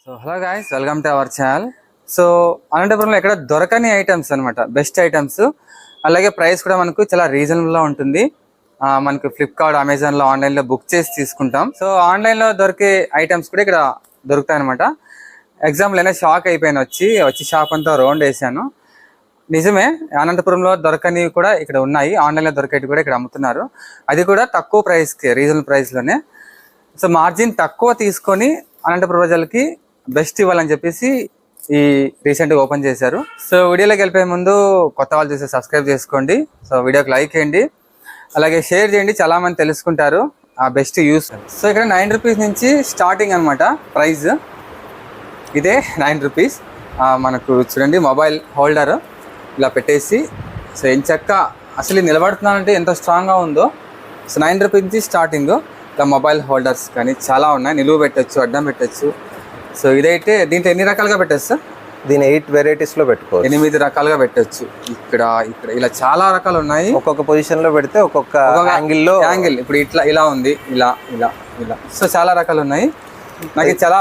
So hello guys, welcome to our channel. So అనంతపురంలో ఎక్కడ దొరకని ఐటమ్స్ అనమాట, బెస్ట్ ఐటమ్స్. అలాగే ప్రైస్ కూడా మనకు చాలా రీజనబుల్గా ఉంటుంది. మనకు ఫ్లిప్కార్ట్, అమెజాన్లో, ఆన్లైన్లో బుక్ చేసి తీసుకుంటాం. సో ఆన్లైన్లో దొరికే ఐటమ్స్ కూడా ఇక్కడ దొరుకుతాయి అనమాట. ఎగ్జాంపుల్ అయినా షాక్ అయిపోయాను, వచ్చి షాప్ అంతా రౌండ్ వేసాను. నిజమే, అనంతపురంలో దొరకనివి కూడా ఇక్కడ ఉన్నాయి, ఆన్లైన్లో దొరికేవి కూడా ఇక్కడ అమ్ముతున్నారు. అది కూడా తక్కువ ప్రైస్కి, రీజనబుల్ ప్రైస్లోనే. సో మార్జిన్ తక్కువ తీసుకొని అనంతపురం ప్రజలకి బెస్ట్ ఇవ్వాలని చెప్పేసి ఈ రీసెంట్గా ఓపెన్ చేశారు. సో వీడియోలోకి వెళ్ళిపోయే ముందు కొత్త వాళ్ళు చూసి సబ్స్క్రైబ్ చేసుకోండి. సో వీడియోకి లైక్ చేయండి, అలాగే షేర్ చేయండి, చాలా మంది తెలుసుకుంటారు ఆ బెస్ట్ యూస్. సో ఇక్కడ 9 రూపీస్ నుంచి స్టార్టింగ్ అనమాట ప్రైస్. ఇదే 9 రూపీస్. మనకు చూడండి, మొబైల్ హోల్డర్ ఇలా పెట్టేసి, సో ఎంచక్క అసలు నిలబడుతున్నానంటే ఎంత స్ట్రాంగ్గా ఉందో. సో 9 రూపీస్ నుంచి స్టార్టింగ్. ఇలా మొబైల్ హోల్డర్స్ కానీ చాలా ఉన్నాయి, నిలువ పెట్టచ్చు, అడ్డం పెట్టచ్చు. సో ఇదైతే దీంట్లో ఎన్ని రకాలుగా పెట్టచ్చు సార్? దీని 8 వెరైటీస్లో పెట్టుకోవచ్చు, 8 రకాలుగా పెట్టచ్చు. ఇక్కడ ఇలా చాలా రకాలు ఉన్నాయి. ఒక్కొక్క పొజిషన్లో పెడితే ఒక్కొక్క యాంగిల్. ఇప్పుడు ఇలా ఉంది, ఇలా ఇలా ఇలా. సో చాలా రకాలు ఉన్నాయి. నాకు ఇది చాలా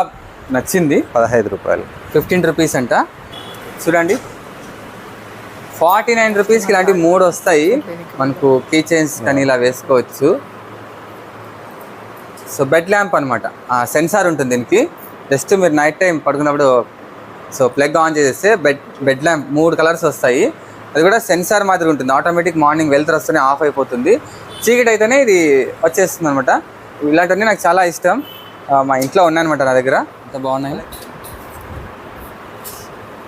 నచ్చింది. 15 రూపాయలు, 15 రూపీస్ అంట. చూడండి, 49 రూపీస్కి ఇలాంటివి 3 వస్తాయి. మనకు కీ చైన్స్ కానీ ఇలా వేసుకోవచ్చు. సో బెడ్ ల్యాంప్ అనమాట, సెన్సార్ ఉంటుంది దీనికి. జస్ట్ మీరు నైట్ టైం పడుకున్నప్పుడు సో ప్లగ్ ఆన్ చేసేస్తే బెడ్ ల్యాంప్ 3 కలర్స్ వస్తాయి. అది కూడా సెన్సార్ మాదిరి ఉంటుంది. ఆటోమేటిక్ మార్నింగ్ వెళ్తురు వస్తూనే ఆఫ్ అయిపోతుంది, చీకటి అయితేనే ఇది వచ్చేస్తుంది అనమాట. ఇలాంటివన్నీ నాకు చాలా ఇష్టం. మా ఇంట్లో ఉన్నాయన్నమాట నా దగ్గర. ఎంత బాగున్నాయి.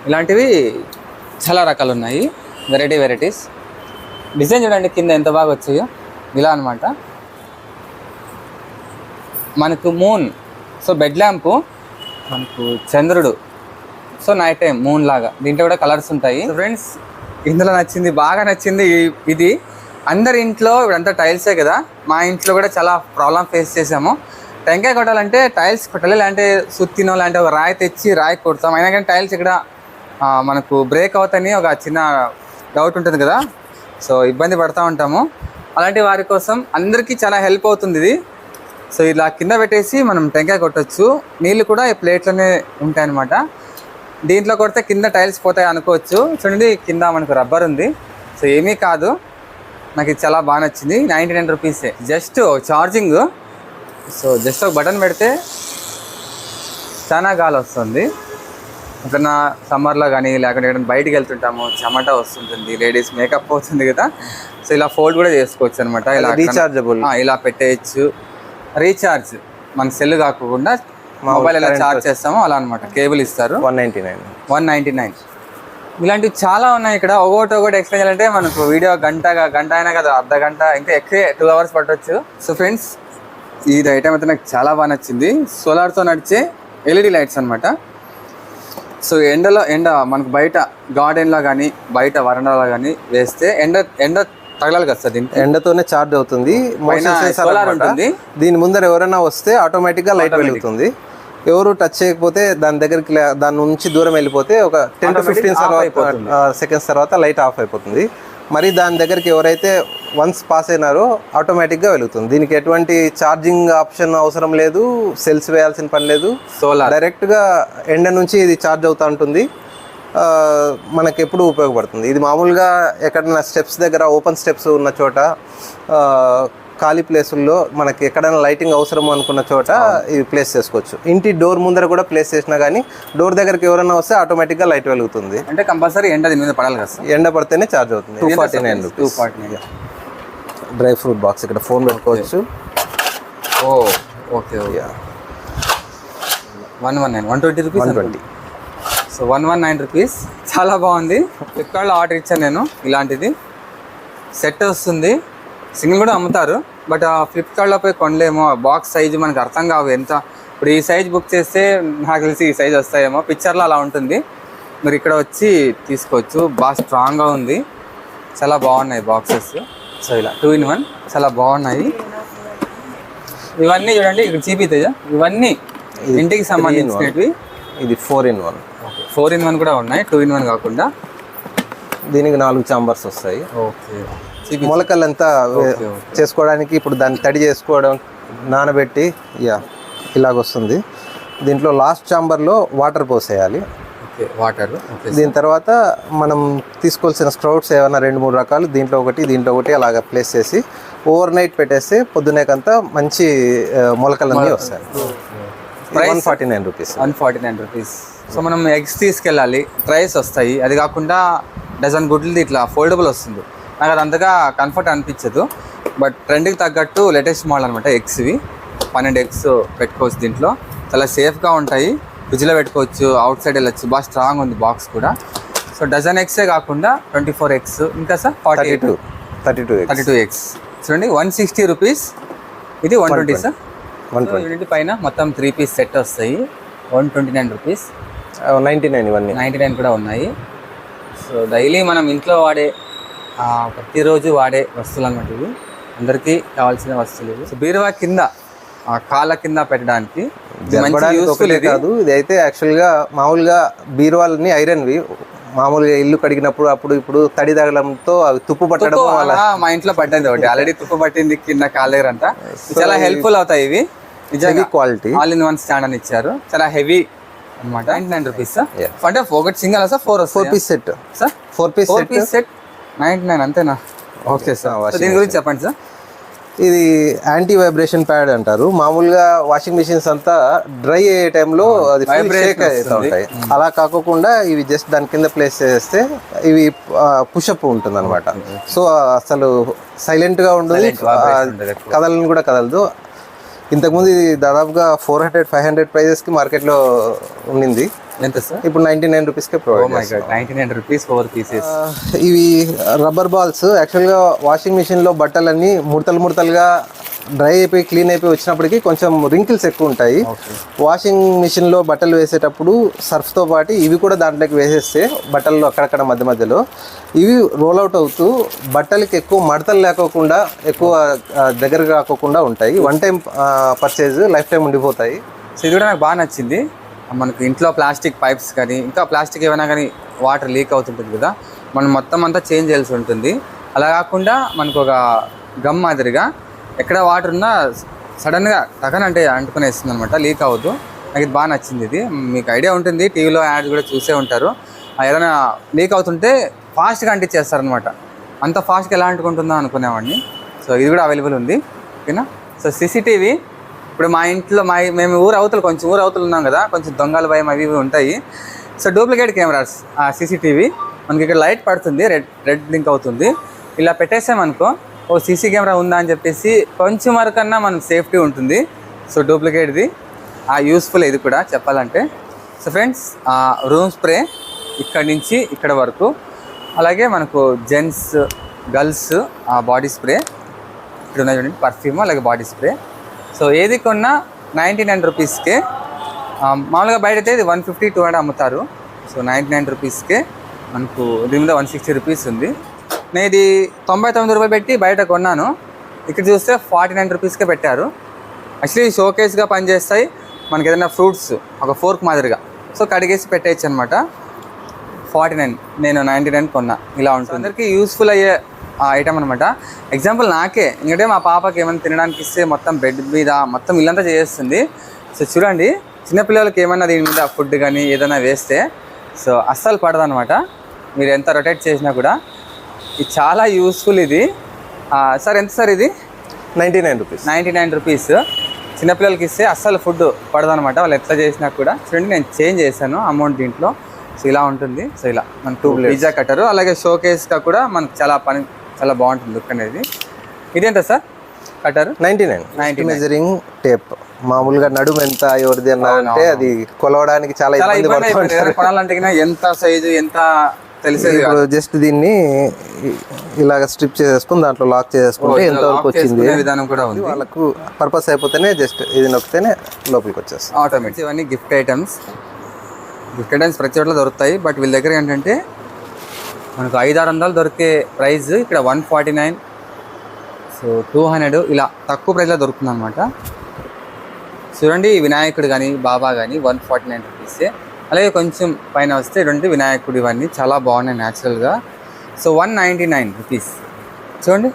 ఇలాంటివి చాలా రకాలు ఉన్నాయి, వెరైటీస్. డిజైన్ చూడండి కింద ఎంత బాగా వచ్చాయో. ఇలా అనమాట మనకు మూన్. సో బెడ్ ల్యాంపు మనకు చంద్రుడు, సో నైట్ టైం మూన్ లాగా. దీంట్లో కూడా కలర్స్ ఉంటాయి. ఫ్రెండ్స్, ఇందులో బాగా నచ్చింది ఇది. అందరి ఇంట్లో ఇప్పుడంతా టైల్సే కదా, మా ఇంట్లో కూడా చాలా ప్రాబ్లం ఫేస్ చేసాము. టెంకాయ కొట్టాలంటే టైల్స్ కొట్టాలి, లేదంటే సుత్తినో లాంటి ఒక రాయి తెచ్చి రాయి కొడతాం. అయినా కానీ టైల్స్ ఇక్కడ మనకు బ్రేక్ అవుతాయని ఒక చిన్న డౌట్ ఉంటుంది కదా, సో ఇబ్బంది పడుతూ ఉంటాము. అలాంటి వారి కోసం అందరికీ చాలా హెల్ప్ అవుతుంది ఇది. సో ఇలా కింద పెట్టేసి మనం టెంకాయ కొట్టచ్చు. నీళ్ళు కూడా ఈ ప్లేట్లోనే ఉంటాయన్నమాట. దీంట్లో కొడితే కింద టైల్స్ పోతాయి అనుకోవచ్చు. చూడండి, కింద మనకు రబ్బర్ ఉంది. సో ఏమీ కాదు, నాకు ఇది చాలా బాగా నచ్చింది. 99 రూపీసే. Just charging. సో జస్ట్ ఒక బటన్ పెడితే చాలా గాలి వస్తుంది. ఎక్కడన్నా సమ్మర్లో కానీ లేకుంటే ఎక్కడైనా బయటికి వెళ్తుంటాము, చెమట వస్తుంటుంది, లేడీస్ మేకప్ అవుతుంది కదా. సో ఇలా ఫోల్డ్ కూడా చేసుకోవచ్చు అనమాట. ఇలా రీఛార్జబుల్, ఇలా పెట్టేయచ్చు. రీఛార్జ్ మన సెల్ కాకుండా మొబైల్ ఎలా ఛార్జ్ చేస్తామో అలా అనమాట. కేబుల్ ఇస్తారు. 199. ఇలాంటివి చాలా ఉన్నాయి ఇక్కడ. ఒకటి ఎక్స్ప్లెయిన్ చేయాలంటే మనకు వీడియో గంట అయినా కదా, అర్ధ గంట, ఇంకా ఎక్కువే 2 hours పట్టవచ్చు. సో ఫ్రెండ్స్, ఇది ఐటమ్ అయితే నాకు చాలా బాగా నచ్చింది. సోలార్తో నడిచే LED లైట్స్ అనమాట. సో ఎండ మనకు బయట గార్డెన్లో కానీ బయట వరండాలో కానీ వేస్తే ఎండ తగలాలి కదా సార్. దీనికి ఎండతోనే ఛార్జ్ అవుతుంది. సోలార్ ఉంటుంది. దీని ముందర ఎవరైనా వస్తే ఆటోమేటిక్గా లైట్ వెలుగుతుంది. ఎవరు టచ్ చేయకపోతే దాని నుంచి దూరం వెళ్ళిపోతే ఒక 10 to 15 సెకండ్స్ తర్వాత లైట్ ఆఫ్ అయిపోతుంది. మరి దాని దగ్గరికి ఎవరైతే వన్స్ పాస్ అయినారో ఆటోమేటిక్గా వెలుగుతుంది. దీనికి ఎటువంటి ఛార్జింగ్ ఆప్షన్ అవసరం లేదు, సెల్స్ వేయాల్సిన పని లేదు. సోలార్ డైరెక్ట్గా ఎండ నుంచి ఇది ఛార్జ్ అవుతూ ఉంటుంది. మనకు ఎప్పుడు ఉపయోగపడుతుంది. ఇది మామూలుగా ఎక్కడైనా స్టెప్స్ దగ్గర, ఓపెన్ స్టెప్స్ ఉన్న చోట, ఖాళీ ప్లేసుల్లో మనకి ఎక్కడైనా లైటింగ్ అవసరం అనుకున్న చోట ఇది ప్లేస్ చేసుకోవచ్చు. ఇంటి డోర్ ముందర కూడా ప్లేస్ చేసినా కానీ డోర్ దగ్గరికి ఎవరైనా వస్తే ఆటోమేటిక్గా లైట్ వెలుగుతుంది. అంటే కంపల్సరీ ఎండ దీని మీద పడాలి కదా, ఎండ పడితేనే ఛార్జ్ అవుతుంది. 249. డ్రై ఫ్రూట్ బాక్స్, ఇక్కడ ఫోన్ పెట్టుకోవచ్చు. ఓకే. 120 రూపీస్. 120. So 119 rupees. చాలా బాగుంది. ఫ్లిప్కార్ట్లో ఆర్డర్ ఇచ్చాను నేను. ఇలాంటిది సెట్ వస్తుంది, సింగిల్ కూడా అమ్ముతారు. బట్ ఫ్లిప్కార్ట్లో పోయి కొనలేమో, బాక్స్ సైజు మనకు అర్థం కావు. ఎంత ఇప్పుడు ఈ సైజ్ బుక్ చేస్తే నాకు తెలిసి ఈ సైజ్ వస్తాయేమో. పిక్చర్లో అలా ఉంటుంది, మీరు ఇక్కడ వచ్చి తీసుకోవచ్చు. బాగా స్ట్రాంగ్గా ఉంది, చాలా బాగున్నాయి బాక్సెస్. సో ఇలా 2 in 1 చాలా బాగున్నాయి. ఇవన్నీ చూడండి, ఇక్కడ చూపితే ఇవన్నీ ఇంటికి సంబంధించినవి. ఇది 4 in 1. 4 in 1 కూడా ఉన్నాయి, 2 in 1 కాకుండా. దీనికి 4 చాంబర్స్ వస్తాయి. ఓకే. మొలకలంతా చేసుకోవడానికి ఇప్పుడు దాన్ని తడి చేసుకోవడం, నానబెట్టి ఇలాగొస్తుంది. దీంట్లో లాస్ట్ చాంబర్లో వాటర్ పోసేయాలి. Okay, water. ఓకే, దీని తర్వాత మనం తీసుకోవాల్సిన స్ప్రౌట్స్ ఏమైనా 2-3 రకాలు దీంట్లో ఒకటి అలాగ ప్లేస్ చేసి ఓవర్ నైట్ పెట్టేస్తే పొద్దునేకంతా మంచి మొలకలన్నీ వస్తాయి. Price 149 rupees. 149 రూపీస్. సో మనం ఎగ్స్ తీసుకెళ్ళాలి, ట్రైస్ వస్తాయి. అది కాకుండా డజన్ గుడ్లది ఇట్లా ఫోల్డబుల్ వస్తుంది. నాకు అది అంతగా కంఫర్ట్ అనిపించదు, బట్ ట్రెండ్కి తగ్గట్టు లేటెస్ట్ మోడల్ అనమాట. ఎగ్స్వి 12 ఎగ్స్ పెట్టుకోవచ్చు దీంట్లో. చాలా సేఫ్గా ఉంటాయి, ఫ్రిడ్జ్లో పెట్టుకోవచ్చు, అవుట్ సైడ్ వెళ్ళచ్చు. బాగా స్ట్రాంగ్ ఉంది బాక్స్ కూడా. సో డజన్ ఎగ్సే కాకుండా 24 ఎగ్స్, ఇంకా సార్ 32 ఎగ్స్. చూడండి 160 రూపీస్, ఇది 120 సార్. 120 పైన మొత్తం 3 పీస్ సెట్ వస్తాయి, 129 రూపీస్. 99 ఇవన్నీ 99 కూడా ఉన్నాయి. సో డైలీ మనం ఇంట్లో వాడే ప్రతిరోజు వాడే వస్తువులు అన్నమాట ఇవి, అందరికీ కావాల్సిన వస్తువులు ఇవి. సో బీరువా కింద కాళ్ళ కింద పెట్టడానికి యూస్ఫుల్. ఇది కాదు, ఇది అయితే యాక్చువల్గా మామూలుగా బీరువాలని ఐరన్వి మామూలుగా ఇల్లు కడిగినప్పుడు అప్పుడు ఇప్పుడు తడి తగలంతో అవి తుప్పు పట్టడం వల్ల మా ఇంట్లో పట్టింది ఒకటి, ఆల్రెడీ తుప్పు పట్టింది కింద కాలేరు అంట. చాలా హెల్ప్ఫుల్ అవుతాయి ఇవి, నిజంగా quality. All in one stand అని ఇచ్చారు, చాలా హెవీ అనమాట. 99 రూపీస్ సార్. అంటే ఒకటి single sir, 4 piece set sir. 4 piece set 99 అంతేనా? ఓకే సార్, దీని గురించి చెప్పండి సార్. ఇది యాంటీ వైబ్రేషన్ ప్యాడ్ అంటారు. మామూలుగా వాషింగ్ మిషన్స్ అంతా డ్రై అయ్యే టైంలో అది షేక్ అవుతూ ఉంటాయి. అలా కాకుండా ఇవి జస్ట్ దాని కింద ప్లేస్ చేస్తే ఇవి పుషప్ ఉంటుంది అనమాట. సో అసలు సైలెంట్గా ఉండదు, కదలని కూడా కదలదు. ఇంతకుముందు ఇది దాదాపుగా 400-500 ప్రైజెస్కి మార్కెట్లో ఉండింది. ఎంత సార్? ఇప్పుడు 99 రూపీస్కే ప్రొవైడ్ చేస్తాం. 99 రూపీస్ 4 పీసెస్. ఇవి రబ్బర్ బాల్స్. యాక్చువల్గా వాషింగ్ మిషన్లో బట్టలన్నీ ముడతలుగా డ్రై అయిపోయి క్లీన్ అయిపోయి వచ్చినప్పటికీ కొంచెం రింకిల్స్ ఎక్కువ ఉంటాయి. వాషింగ్ మిషన్లో బట్టలు వేసేటప్పుడు సర్ఫ్తో పాటు ఇవి కూడా దాంట్లోకి వేసేస్తే బట్టల్లో అక్కడక్కడ మధ్యలో ఇవి రోల్ అవుట్ అవుతూ బట్టలకి ఎక్కువ మడతలు లేకోకుండా, ఎక్కువ దగ్గర కాకోకుండా ఉంటాయి. One time purchase, life time ఉండిపోతాయి. సో ఇది కూడా నాకు బాగా నచ్చింది. మనకు ఇంట్లో ప్లాస్టిక్ పైప్స్ కానీ ఇంకా ప్లాస్టిక్ ఏమైనా కానీ వాటర్ లీక్ అవుతుంటుంది కదా, మనం మొత్తం అంతా చేంజ్ చేయాల్సి ఉంటుంది. అలా కాకుండా మనకు ఒక గమ్ మాదిరిగా ఎక్కడ వాటర్ ఉన్నా సడన్గా టకన్ అంటే అంటుకునేస్తుంది అనమాట, లీక్ అవ్వదు. నాకు ఇది బాగా నచ్చింది. ఇది మీకు ఐడియా ఉంటుంది, టీవీలో యాడ్స్ కూడా చూసే ఉంటారు. ఏదైనా లీక్ అవుతుంటే ఫాస్ట్గా అంటించేస్తారనమాట. అంత ఫాస్ట్గా ఎలా అంటుకుంటుందో అనుకునేవాడిని. సో ఇది కూడా అవైలబుల్ ఉంది, ఓకేనా. సో సీసీటీవీ ఇప్పుడు మా ఇంట్లో మేము ఊరు అవతలు ఉన్నాం కదా, కొంచెం దొంగల భయం అవి ఇవి ఉంటాయి. సో డూప్లికేట్ కెమెరాస్ సీసీటీవీ మనకి ఇక్కడ లైట్ పడుతుంది, రెడ్ బ్లింక్ అవుతుంది. ఇలా పెట్టేసామనుకో, ఓ సీసీ కెమెరా ఉందా అని చెప్పేసి కొంచెం వరకన్నా మనం సేఫ్టీ ఉంటుంది. సో డూప్లికేట్ది యూస్ఫుల్ ఇది కూడా చెప్పాలంటే. సో ఫ్రెండ్స్, రూమ్ స్ప్రే ఇక్కడి నుంచి ఇక్కడ వరకు, అలాగే మనకు జెంట్స్ గర్ల్స్ బాడీ స్ప్రే ఇక్కడ ఉన్నాయి చూడండి, పర్ఫ్యూమ్ అలాగే బాడీ స్ప్రే. సో ఏది కొన్నా 99 రూపీస్కే. మామూలుగా బయట అయితే ఇది 150-200 అమ్ముతారు. సో 99 రూపీస్కే మనకు దీని మీద 160 రూపీస్ ఉంది. నేను ఇది 99 రూపాయలు పెట్టి బయట కొన్నాను, ఇక్కడ చూస్తే 49 రూపీస్కే పెట్టారు. యాక్చువల్లీ షోకేస్గా పనిచేస్తాయి. మనకి ఏదైనా ఫ్రూట్స్ ఒక ఫోర్క్ మాదిరిగా సో కడిగేసి పెట్టేయచ్చు అనమాట. 49, నేను 99 కొన్నా. ఇలా ఉంటుంది, అందరికీ యూస్ఫుల్ అయ్యే ఐటమ్ అనమాట. ఎగ్జాంపుల్ నాకే, ఎందుకంటే మా పాపకి ఏమైనా తినడానికి ఇస్తే మొత్తం బెడ్ మీద మొత్తం ఇల్లంతా చేస్తుంది. సో చూడండి, చిన్నపిల్లలకి ఏమైనా దీని మీద ఫుడ్ కానీ ఏదైనా వేస్తే సో అస్సలు పడదనమాట. మీరు ఎంత రొటేట్ చేసినా కూడా ఇది చాలా యూస్ఫుల్. ఇది సార్ ఎంత సార్ ఇది? 99 రూపీస్. 99 రూపీస్. చిన్నపిల్లలకి ఇస్తే అస్సలు ఫుడ్ పడదనమాట, వాళ్ళు ఎట్లా చేసినా కూడా. చూడండి, నేను చేంజ్ చేశాను అమౌంట్ దీంట్లో. సో ఇలా ఉంటుంది. సో ఇలా మనకు పిజ్జా కట్టరు, అలాగే షోకేస్గా కూడా మనకు చాలా బాగుంటుంది లుక్ అనేది. ఇదేంట సార్ కట్టరు? 99 మెజరింగ్ టేప్. మామూలుగా నడుము ఎంత ఎవరిది అన్నా అంటే అది కొలవడానికి చాలా ఇబ్బంది పడుతుంది. కొనాలంటే ఎంత సైజు ఎంత తెలిసేది. ఇప్పుడు జస్ట్ దీన్ని ఇలాగ స్ట్రిప్ చేసేసుకుని దాంట్లో లాక్ చేసేసుకుంటే ఎంతవరకు వచ్చింది విధానం కూడా ఉంది. వాళ్ళకు పర్పస్ అయిపోతేనే జస్ట్ ఇది నొక్కితేనే లోపలికి వచ్చేస్తుంది ఆటోమేటిక్. ఇవన్నీ గిఫ్ట్ ఐటమ్స్ ప్రతి చోట్ల దొరుకుతాయి. బట్ వీళ్ళ దగ్గర ఏంటంటే మనకు 500-600 దొరికే ప్రైస్ ఇక్కడ 149, సో 200 ఇలా తక్కువ ప్రైస్లో దొరుకుతుంది అనమాట. చూడండి, వినాయకుడు కానీ బాబా కానీ 149 రూపీసే. అలాగే కొంచెం పైన వస్తే రెండు వినాయకుడు ఇవన్నీ చాలా బాగున్నాయి న్యాచురల్గా. So 199 rupees. చూడండి,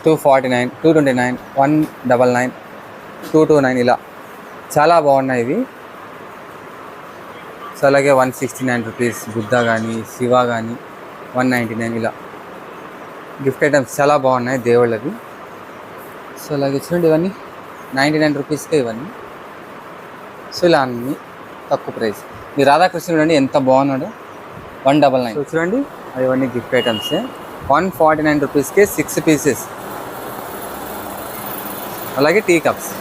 249, 229, 199, 229 ఇలా చాలా బాగున్నాయి ఇవి. సో అలాగే 169 రూపీస్ బుద్ధ కానీ శివ కానీ 199 ఇలా గిఫ్ట్ ఐటమ్స్ చాలా బాగున్నాయి దేవుళ్ళవి. సో అలాగే చూడండి ఇవన్నీ 99 రూపీస్కే ఇవన్నీ. సో ఇలా అన్నీ తక్కువ ప్రైస్. ఈ రాధాకృష్ణ చూడండి ఎంత బాగున్నాడు 199. సో చూడండి ఇవన్నీ గిఫ్ట్ ఐటమ్స్ 149 రూపీస్కే 6 పీసెస్. అలాగే టీ కప్స్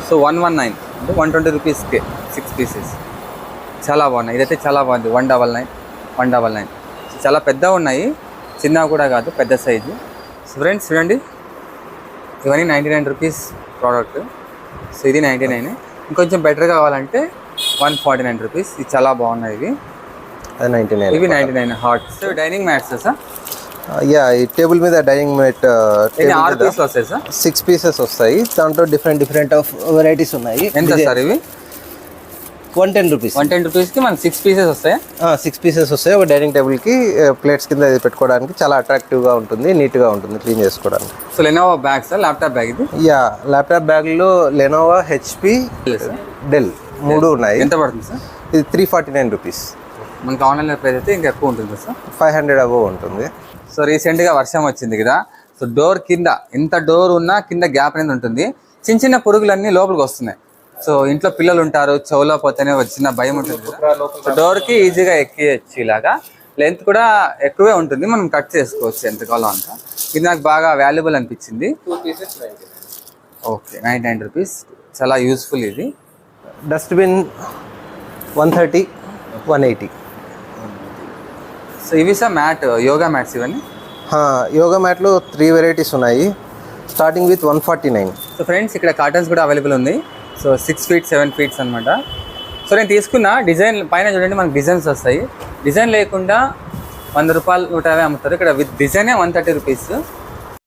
సో 119 అంటే 120 రూపీస్కే 6 పీసెస్. చాలా బాగున్నాయి. ఇదైతే చాలా బాగుంది 199. సో చాలా పెద్దగా ఉన్నాయి, చిన్నవి కూడా కాదు, పెద్ద సైజు. సో ఫ్రెండ్స్ చూడండి ఇవన్నీ 99 రూపీస్ ప్రోడక్ట్. సో ఇది 99. ఇంకొంచెం బెటర్ కావాలంటే 149 రూపీస్. ఇది చాలా బాగున్నాయి ఇవి. అది 99. ఇవి 99 hot. So dining mats sir yeah, ఈ టేబుల్ మీద డైనింగ్ మ్యాట్ 6 పీస్లు వస్తాయి సార్. 6 పీసెస్ వస్తాయి. దాంట్లో డిఫరెంట్ ఆఫ్ వెరైటీస్ ఉన్నాయి. ఎంత సార్ ఇవి? 110 రూపీస్. 110 రూపీస్కి మనకి 6 పీసెస్ వస్తాయి. 6 పీసెస్ వస్తాయి. ఒక డైనింగ్ టేబుల్కి ప్లేట్స్ కింద ఇది పెట్టుకోవడానికి చాలా అట్రాక్టివ్గా ఉంటుంది, నీట్గా ఉంటుంది క్లీన్ చేసుకోవడానికి. So Lenovo bag sir, laptop bag ఇది. యా, ల్యాప్టాప్ బ్యాగ్లో లెనోవా, హెచ్పి, డెల్ 3 ఉన్నాయి. ఎంత పడుతుంది సార్? ఇది 349 రూపీస్. మనకి ఆన్లైన్లో ప్రైస్ అయితే ఇంకా ఎక్కువ ఉంటుంది సార్, 500 అబోవ్ ఉంటుంది. సో రీసెంట్గా వర్షం వచ్చింది కదా, సో డోర్ కింద ఎంత డోర్ ఉన్నా కింద గ్యాప్ అనేది ఉంటుంది. చిన్న చిన్న పురుగులన్నీ లోపలికి వస్తున్నాయి. సో ఇంట్లో పిల్లలు ఉంటారు, చెవులో పోతేనే వచ్చిన భయం ఉంటుంది కదా. సో డోర్కి ఈజీగా ఎక్కియచ్చు. ఇలాగా లెంత్ కూడా ఎక్కువే ఉంటుంది, మనం కట్ చేసుకోవచ్చు ఎంత కావాలో అంత. ఇది నాకు బాగా వాల్యుబుల్ అనిపించింది. 2 పీసెస్ 99. ఓకే 99 రూపీస్, చాలా యూస్ఫుల్ ఇది. డస్ట్బిన్ 130, 180. సో ఇవి సార్ మ్యాట్, యోగా మ్యాట్స్ ఇవన్నీ. యోగా మ్యాట్లో 3 వెరైటీస్ ఉన్నాయి, స్టార్టింగ్ విత్ 149. సో ఫ్రెండ్స్ ఇక్కడ కాటన్స్ కూడా అవైలబుల్ ఉంది. సో 6 feet 7 feet అనమాట. సో నేను తీసుకున్న డిజైన్ పైన చూడండి మనకు డిజైన్స్ వస్తాయి. డిజైన్ లేకుండా 100 రూపాయలు 150 అమ్ముతారు. ఇక్కడ విత్ డిజైనే 130 రూపీస్.